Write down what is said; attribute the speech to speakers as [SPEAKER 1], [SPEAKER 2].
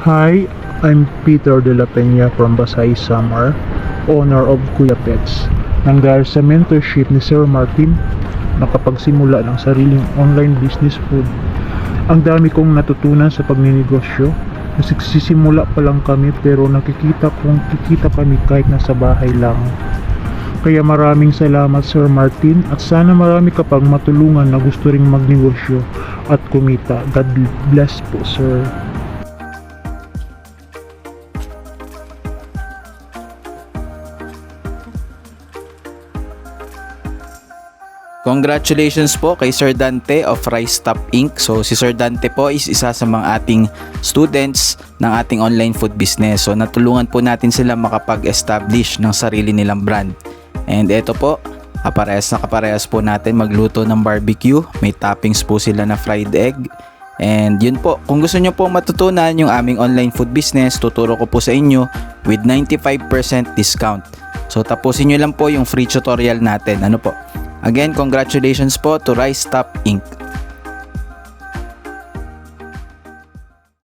[SPEAKER 1] Hi, I'm Peter De La Peña from Basay, Samar, owner of Kuya Pets. Nang dahil sa mentorship ni Sir Martin, nakapagsimula ng sariling online business food. Ang dami kong natutunan sa pagninegosyo. Nagsisimula pa lang kami pero nakikita kong kikita kami kahit nasa bahay lang. Kaya maraming salamat Sir Martin at sana marami ka pang matulungan na gusto ring magnegosyo at kumita. God bless po, sir.
[SPEAKER 2] Congratulations po kay Sir Dante of Rice Top Inc. So si Sir Dante po is isa sa mga ating students ng ating online food business. So natulungan po natin sila makapag-establish ng sarili nilang brand. And ito po, kaparehas po natin magluto ng barbecue. May toppings po sila na fried egg. And yun po, kung gusto nyo po matutunan yung aming online food business, tuturo ko po sa inyo with 95% discount. So tapusin nyo lang po yung free tutorial natin. Ano po? Again, congratulations po to Rice Top Inc.